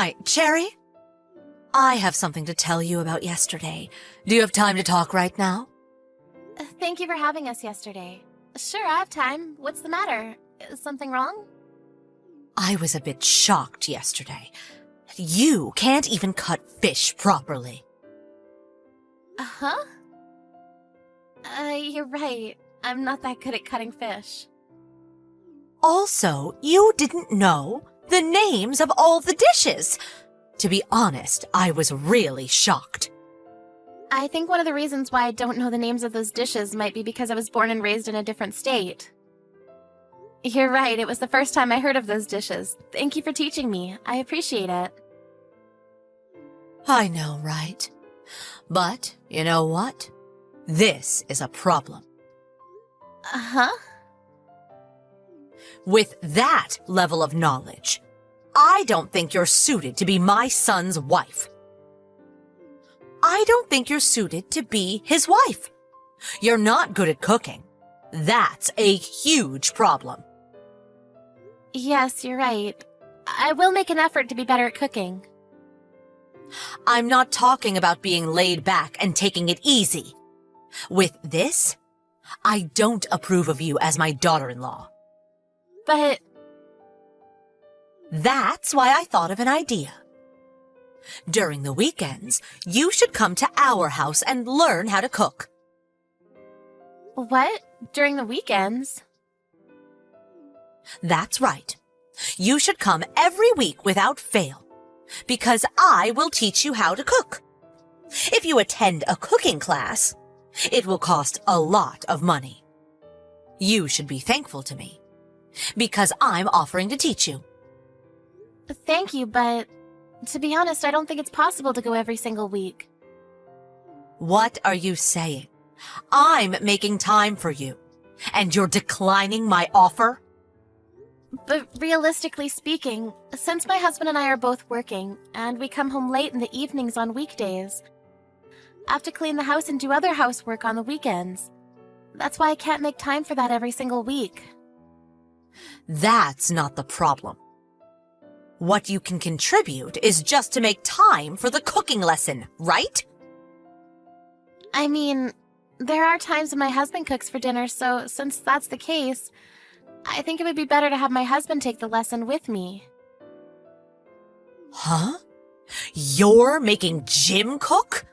Hi, Cherry. I have something to tell you about yesterday. Do you have time to talk right now? Thank you for having us yesterday. Sure, I have time. What's the matter? Is something wrong? I was a bit shocked yesterday. You can't even cut fish properly. Uh-huh? You're right. I'm not that good at cutting fish. Also, you didn't know the names of all the dishes. To be honest, I was really shocked. I think one of the reasons why I don't know the names of those dishes might be because I was born and raised in a different state. You're right, it was the first time I heard of those dishes. Thank you for teaching me. I appreciate it. I know, right? But, you know what? This is a problem. Uh-huh? With that level of knowledge, I don't think you're suited to be my son's wife. I don't think you're suited to be his wife. You're not good at cooking. That's a huge problem. Yes, you're right. I will make an effort to be better at cooking. I'm not talking about being laid back and taking it easy. With this, I don't approve of you as my daughter-in-law. But That's why I thought of an idea. During the weekends, you should come to our house and learn how to cook. what? During the weekends? That's right. You should come every week without fail, because I will teach you how to cook. If you attend a cooking class, it will cost a lot of money. You should be thankful to me, because I'm offering to teach you. Thank you, but to be honest, I don't think it's possible to go every single week. What are you saying? I'm making time for you, and you're declining my offer? But realistically speaking, since my husband and I are both working, and we come home late in the evenings on weekdays, I have to clean the house and do other housework on the weekends. That's why I can't make time for that every single week. That's not the problem. What you can contribute is just to make time for the cooking lesson, right? I mean, there are times when my husband cooks for dinner, so since that's the case, I think it would be better to have my husband take the lesson with me. Huh? You're making Jim cook?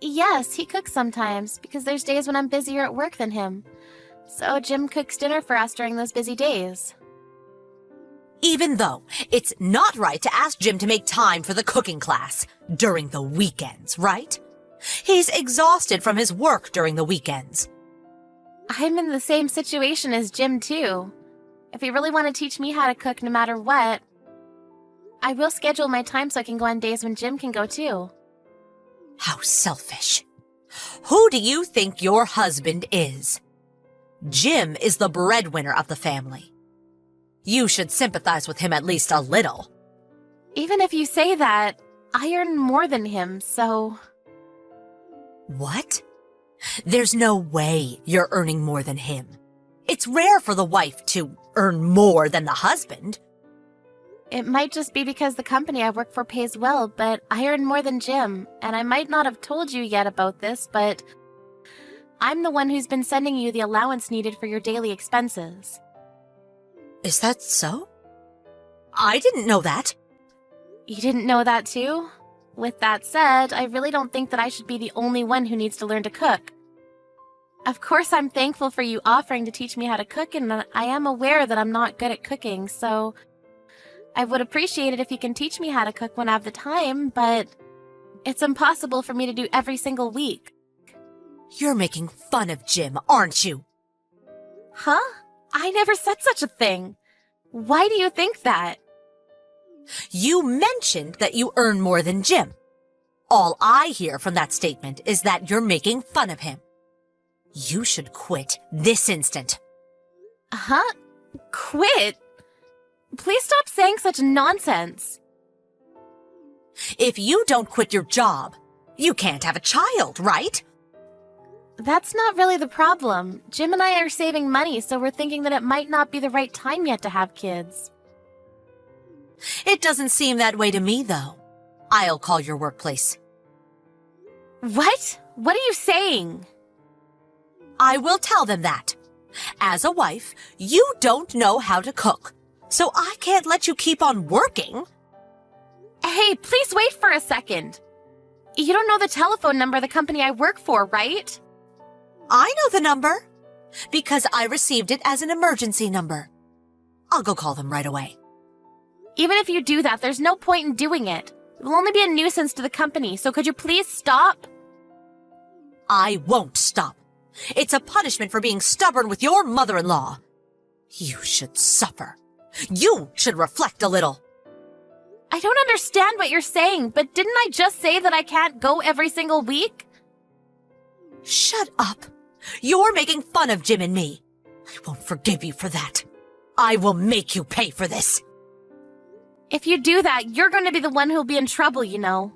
Yes, he cooks sometimes, because there's days when I'm busier at work than him. So Jim cooks dinner for us during those busy days. Even though it's not right to ask Jim to make time for the cooking class during the weekends, right? He's exhausted from his work during the weekends. I'm in the same situation as Jim, too. If you really want to teach me how to cook no matter what, I will schedule my time so I can go on days when Jim can go, too. How selfish. Who do you think your husband is? Jim is the breadwinner of the family. You should sympathize with him at least a little. Even if you say that, I earn more than him, so... What? There's no way you're earning more than him. It's rare for the wife to earn more than the husband. It might just be because the company I work for pays well, but I earn more than Jim, and I might not have told you yet about this, but I'm the one who's been sending you the allowance needed for your daily expenses. Is that so? I didn't know that. You didn't know that too? With that said, I really don't think that I should be the only one who needs to learn to cook. Of course, I'm thankful for you offering to teach me how to cook, and I am aware that I'm not good at cooking, so I would appreciate it if you can teach me how to cook when I have the time, but it's impossible for me to do every single week. You're making fun of Jim, aren't you? Huh? I never said such a thing. Why do you think that? You mentioned that you earn more than Jim. All I hear from that statement is that you're making fun of him. You should quit this instant. Huh? Quit? Please stop saying such nonsense. If you don't quit your job, you can't have a child, right? That's not really the problem. Jim and I are saving money, so we're thinking that it might not be the right time yet to have kids. It doesn't seem that way to me, though. I'll call your workplace. What? What are you saying? I will tell them that. As a wife, you don't know how to cook, so I can't let you keep on working. Hey, please wait for a second. You don't know the telephone number of the company I work for, right? I know the number, because I received it as an emergency number. I'll go call them right away. Even if you do that, there's no point in doing it. It will only be a nuisance to the company, so could you please stop? I won't stop. It's a punishment for being stubborn with your mother-in-law. You should suffer. You should reflect a little. I don't understand what you're saying, but didn't I just say that I can't go every single week? Shut up. You're making fun of Jim and me. I won't forgive you for that. I will make you pay for this. If you do that, you're going to be the one who'll be in trouble, you know.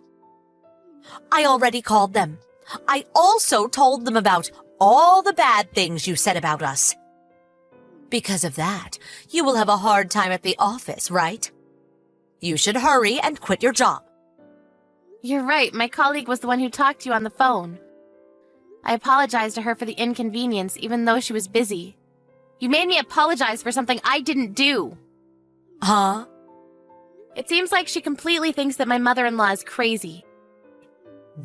I already called them. I also told them about all the bad things you said about us. Because of that, you will have a hard time at the office, right? You should hurry and quit your job. You're right, my colleague was the one who talked to you on the phone. I apologized to her for the inconvenience, even though she was busy. You made me apologize for something I didn't do. Huh? It seems like she completely thinks that my mother-in-law is crazy.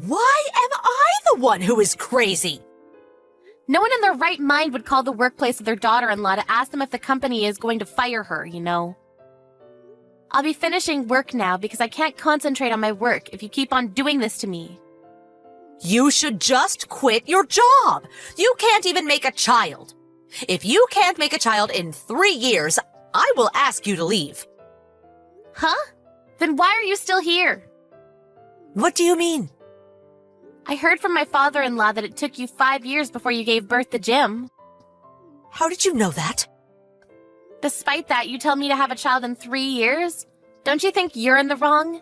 Why am I the one who is crazy? No one in their right mind would call the workplace of their daughter-in-law to ask them if the company is going to fire her, you know. I'll be finishing work now because I can't concentrate on my work if you keep on doing this to me. You should just quit your job. You can't even make a child. If you can't make a child in 3 years, I will ask you to leave. Huh? Then why are you still here? What do you mean? I heard from my father-in-law that it took you 5 years before you gave birth to Jim. How did you know that? Despite that, you tell me to have a child in 3 years? Don't you think you're in the wrong?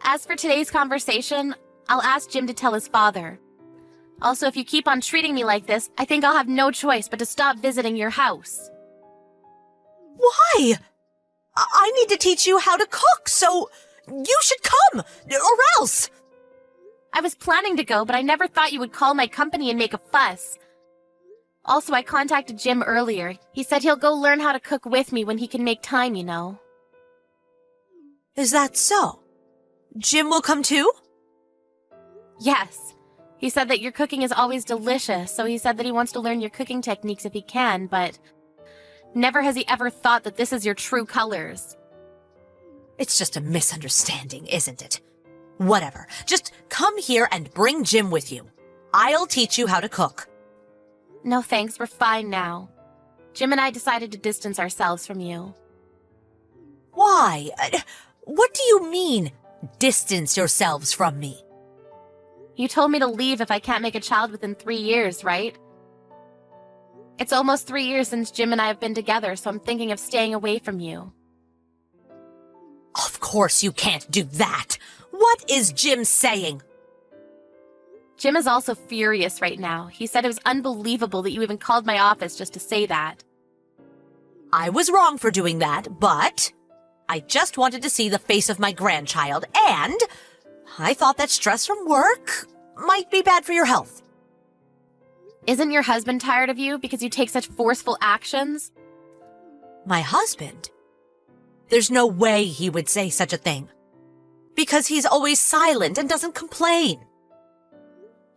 As for today's conversation, I'll ask Jim to tell his father. Also, if you keep on treating me like this, I think I'll have no choice but to stop visiting your house. Why? I need to teach you how to cook, so you should come, or else. I was planning to go, but I never thought you would call my company and make a fuss. Also, I contacted Jim earlier. He said he'll go learn how to cook with me when he can make time, you know. Is that so? Jim will come too? Yes. He said that your cooking is always delicious, so he said that he wants to learn your cooking techniques if he can, but never has he ever thought that this is your true colors. It's just a misunderstanding, isn't it? Whatever. Just come here and bring Jim with you. I'll teach you how to cook. No thanks, we're fine now. Jim and I decided to distance ourselves from you. Why? What do you mean, distance yourselves from me? You told me to leave if I can't make a child within 3 years, right? It's almost 3 years since Jim and I have been together, so I'm thinking of staying away from you. Of course you can't do that. What is Jim saying? Jim is also furious right now. He said it was unbelievable that you even called my office just to say that. I was wrong for doing that, but I just wanted to see the face of my grandchild, and I thought that stress from work might be bad for your health. Isn't your husband tired of you because you take such forceful actions? My husband? There's no way he would say such a thing. Because he's always silent and doesn't complain.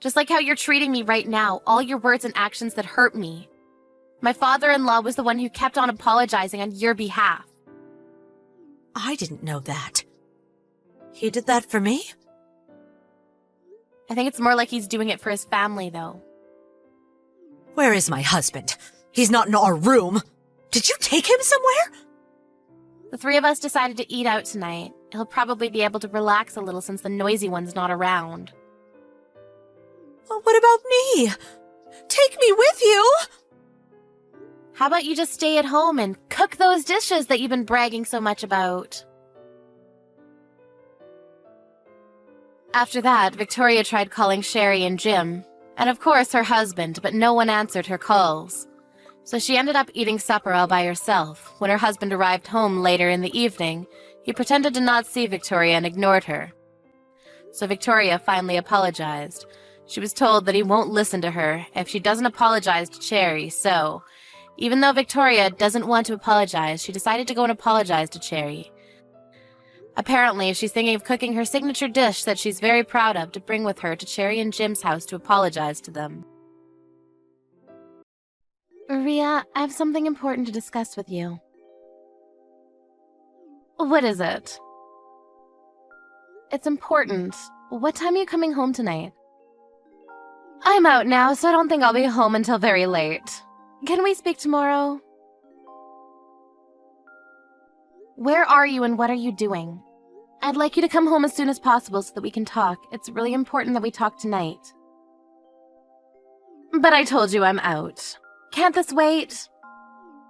Just like how you're treating me right now, all your words and actions that hurt me. My father-in-law was the one who kept on apologizing on your behalf. I didn't know that. He did that for me? I think it's more like he's doing it for his family, though. Where is my husband? He's not in our room. Did you take him somewhere? The 3 of us decided to eat out tonight. He'll probably be able to relax a little since the noisy one's not around. Well, what about me? Take me with you! How about you just stay at home and cook those dishes that you've been bragging so much about? After that, Victoria tried calling Sherry and Jim, and of course her husband, but no one answered her calls. So she ended up eating supper all by herself. When her husband arrived home later in the evening, He pretended to not see Victoria and ignored her. So Victoria finally apologized. She was told that he won't listen to her if she doesn't apologize to Cherry, so even though Victoria doesn't want to apologize, she decided to go and apologize to Cherry. Apparently, she's thinking of cooking her signature dish that she's very proud of to bring with her to Cherry and Jim's house to apologize to them. Ria, I have something important to discuss with you. What is it? It's important. What time are you coming home tonight? I'm out now, so I don't think I'll be home until very late. Can we speak tomorrow? Where are you and what are you doing? I'd like you to come home as soon as possible so that we can talk. It's really important that we talk tonight. But I told you I'm out. Can't this wait?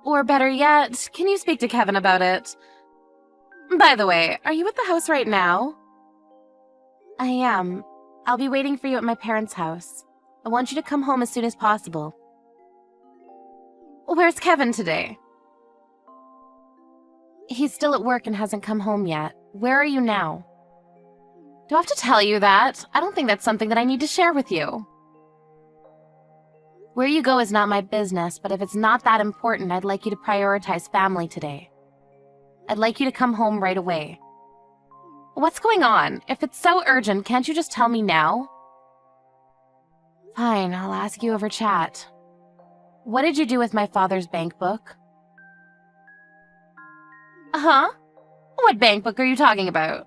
Or better yet, can you speak to Kevin about it? By the way, are you at the house right now? I am. I'll be waiting for you at my parents' house. I want you to come home as soon as possible. Where's Kevin today? He's still at work and hasn't come home yet. Where are you now? Do I have to tell you that? I don't think that's something that I need to share with you. Where you go is not my business, but if it's not that important, I'd like you to prioritize family today. I'd like you to come home right away. What's going on? If it's so urgent, can't you just tell me now? Fine, I'll ask you over chat. What did you do with my father's bank book? Huh? What bank book are you talking about?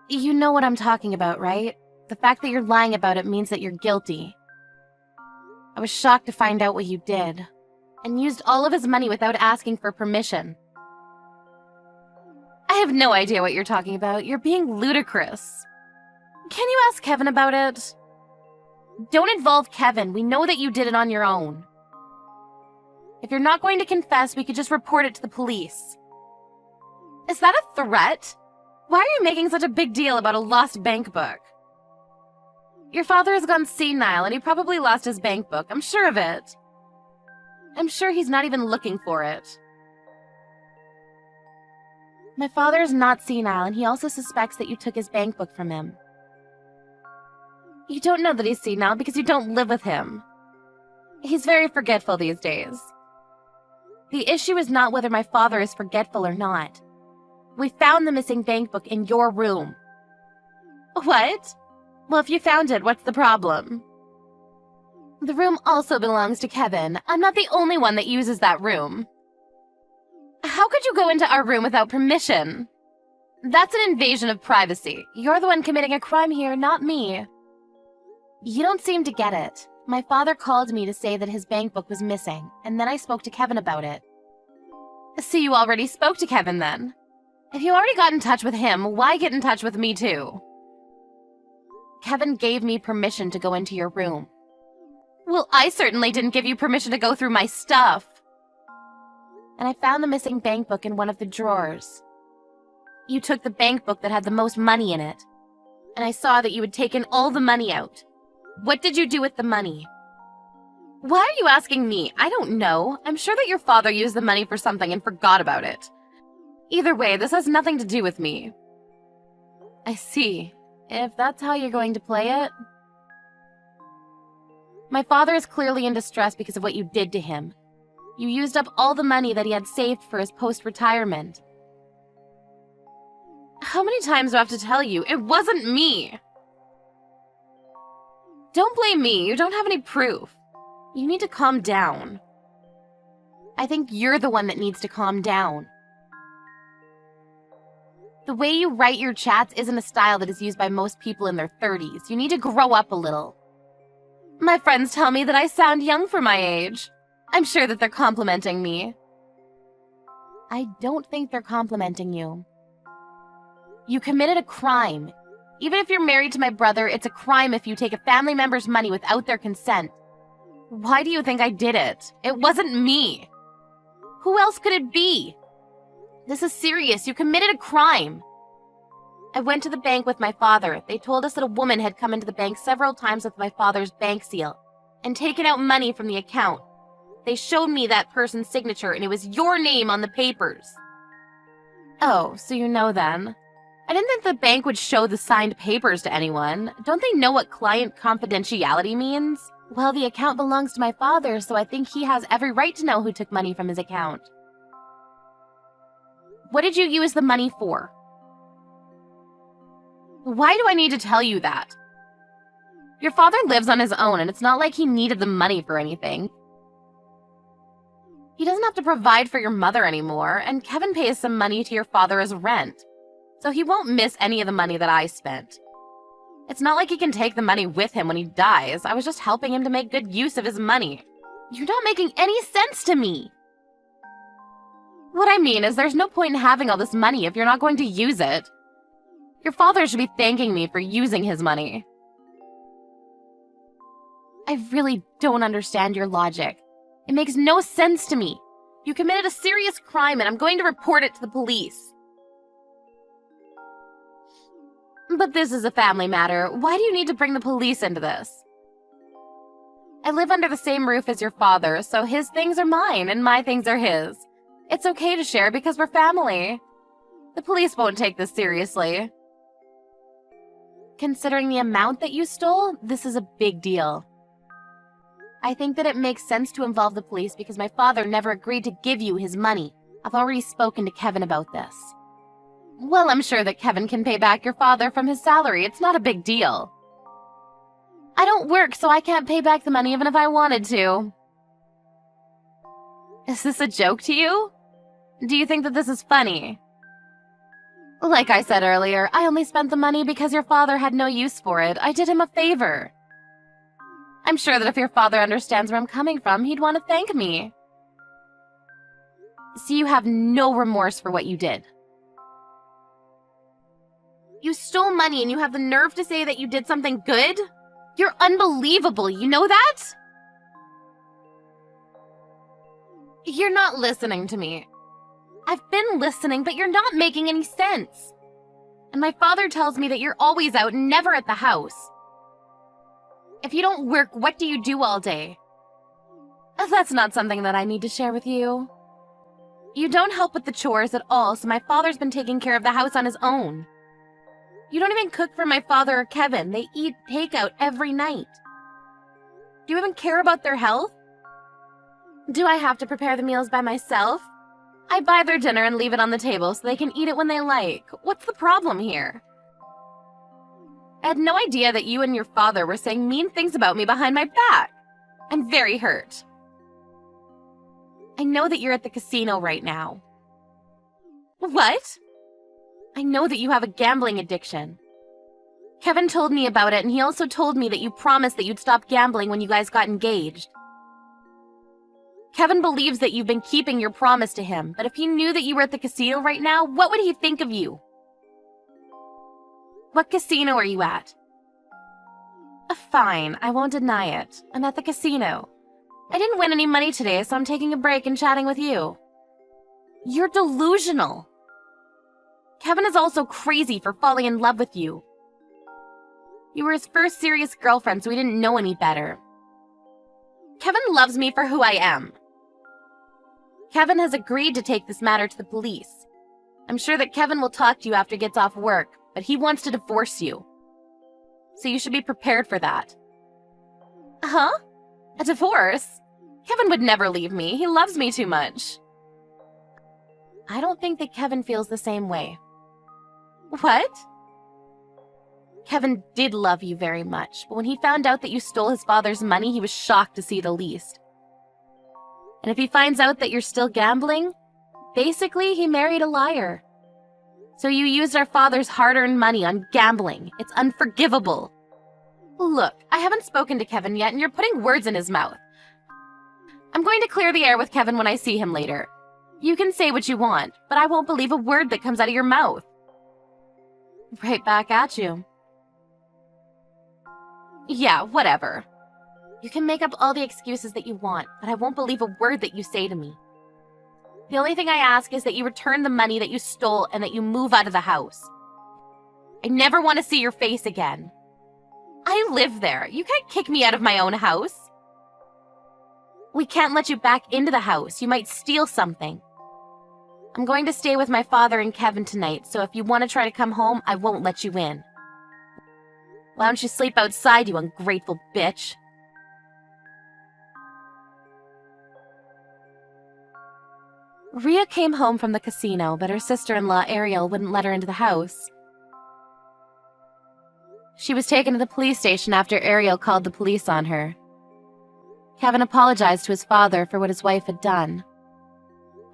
You know what I'm talking about, right? The fact that you're lying about it means that you're guilty. I was shocked to find out what you did, and used all of his money without asking for permission. I have no idea what you're talking about. You're being ludicrous. Can you ask Kevin about it? Don't involve Kevin. We know that you did it on your own. If you're not going to confess, we could just report it to the police. Is that a threat? Why are you making such a big deal about a lost bank book? Your father has gone senile and he probably lost his bank book. I'm sure of it. I'm sure he's not even looking for it. My father is not senile, and he also suspects that you took his bank book from him. You don't know that he's senile because you don't live with him. He's very forgetful these days. The issue is not whether my father is forgetful or not. We found the missing bank book in your room. What? Well, if you found it, what's the problem? The room also belongs to Kevin. I'm not the only one that uses that room. How could you go into our room without permission? That's an invasion of privacy. You're the one committing a crime here, not me. You don't seem to get it. My father called me to say that his bank book was missing, and then I spoke to Kevin about it. So you already spoke to Kevin then? If you already got in touch with him, why get in touch with me too? Kevin gave me permission to go into your room. Well, I certainly didn't give you permission to go through my stuff. And I found the missing bank book in one of the drawers. You took the bank book that had the most money in it, and I saw that you had taken all the money out. What did you do with the money? Why are you asking me? I don't know. I'm sure that your father used the money for something and forgot about it. Either way, this has nothing to do with me. I see. If that's how you're going to play it. My father is clearly in distress because of what you did to him. You used up all the money that he had saved for his post-retirement. How many times do I have to tell you? It wasn't me! Don't blame me. You don't have any proof. You need to calm down. I think you're the one that needs to calm down. The way you write your chats isn't a style that is used by most people in their 30s. You need to grow up a little. My friends tell me that I sound young for my age. I'm sure that they're complimenting me. I don't think they're complimenting you. You committed a crime. Even if you're married to my brother, it's a crime if you take a family member's money without their consent. Why do you think I did it? It wasn't me. Who else could it be? This is serious. You committed a crime. I went to the bank with my father. They told us that a woman had come into the bank several times with my father's bank seal and taken out money from the account. They showed me that person's signature, and it was your name on the papers. Oh, so you know then. I didn't think the bank would show the signed papers to anyone. Don't they know what client confidentiality means? Well, the account belongs to my father, so I think he has every right to know who took money from his account. What did you use the money for? Why do I need to tell you that? Your father lives on his own, and it's not like he needed the money for anything. He doesn't have to provide for your mother anymore, and Kevin pays some money to your father as rent, so he won't miss any of the money that I spent. It's not like he can take the money with him when he dies. I was just helping him to make good use of his money. You're not making any sense to me. What I mean is there's no point in having all this money if you're not going to use it. Your father should be thanking me for using his money. I really don't understand your logic. It makes no sense to me. You committed a serious crime and I'm going to report it to the police. But this is a family matter. Why do you need to bring the police into this? I live under the same roof as your father, so his things are mine and my things are his. It's okay to share because we're family. The police won't take this seriously. Considering the amount that you stole, this is a big deal. I think that it makes sense to involve the police because my father never agreed to give you his money. I've already spoken to Kevin about this. Well, I'm sure that Kevin can pay back your father from his salary. It's not a big deal. I don't work, so I can't pay back the money even if I wanted to. Is this a joke to you? Do you think that this is funny? Like I said earlier, I only spent the money because your father had no use for it. I did him a favor. I'm sure that if your father understands where I'm coming from, he'd want to thank me. So you have no remorse for what you did. You stole money and you have the nerve to say that you did something good? You're unbelievable, you know that? You're not listening to me. I've been listening, but you're not making any sense. And my father tells me that you're always out and never at the house. If you don't work, what do you do all day? That's not something that I need to share with you. You don't help with the chores at all, so my father's been taking care of the house on his own. You don't even cook for my father or Kevin. They eat takeout every night. Do you even care about their health? Do I have to prepare the meals by myself? I buy their dinner and leave it on the table so they can eat it when they like. What's the problem here? I had no idea that you and your father were saying mean things about me behind my back. I'm very hurt. I know that you're at the casino right now. What? I know that you have a gambling addiction. Kevin told me about it, and he also told me that you promised that you'd stop gambling when you guys got engaged. Kevin believes that you've been keeping your promise to him, but if he knew that you were at the casino right now, what would he think of you? What casino are you at? Fine, I won't deny it. I'm at the casino. I didn't win any money today, so I'm taking a break and chatting with you. You're delusional. Kevin is also crazy for falling in love with you. You were his first serious girlfriend, so he didn't know any better. Kevin loves me for who I am. Kevin has agreed to take this matter to the police. I'm sure that Kevin will talk to you after he gets off work, but he wants to divorce you. So you should be prepared for that. Huh? A divorce? Kevin would never leave me. He loves me too much. I don't think that Kevin feels the same way. What? Kevin did love you very much, but when he found out that you stole his father's money, he was shocked to see the least. And if he finds out that you're still gambling, basically he married a liar. So you used our father's hard-earned money on gambling. It's unforgivable. Look, I haven't spoken to Kevin yet, and you're putting words in his mouth. I'm going to clear the air with Kevin when I see him later. You can say what you want, but I won't believe a word that comes out of your mouth. Right back at you. Yeah, whatever. You can make up all the excuses that you want, but I won't believe a word that you say to me. The only thing I ask is that you return the money that you stole and that you move out of the house. I never want to see your face again. I live there. You can't kick me out of my own house. We can't let you back into the house. You might steal something. I'm going to stay with my father and Kevin tonight, so if you want to try to come home, I won't let you in. Why don't you sleep outside, you ungrateful bitch? Rhea came home from the casino, but her sister-in-law Ariel wouldn't let her into the house. She was taken to the police station after Ariel called the police on her. Kevin apologized to his father for what his wife had done.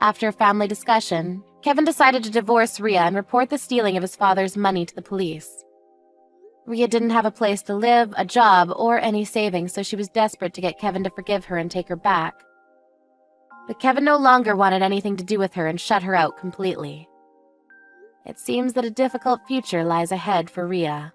After a family discussion, Kevin decided to divorce Rhea and report the stealing of his father's money to the police. Rhea didn't have a place to live, a job, or any savings, so she was desperate to get Kevin to forgive her and take her back. But Kevin no longer wanted anything to do with her and shut her out completely. It seems that a difficult future lies ahead for Rhea.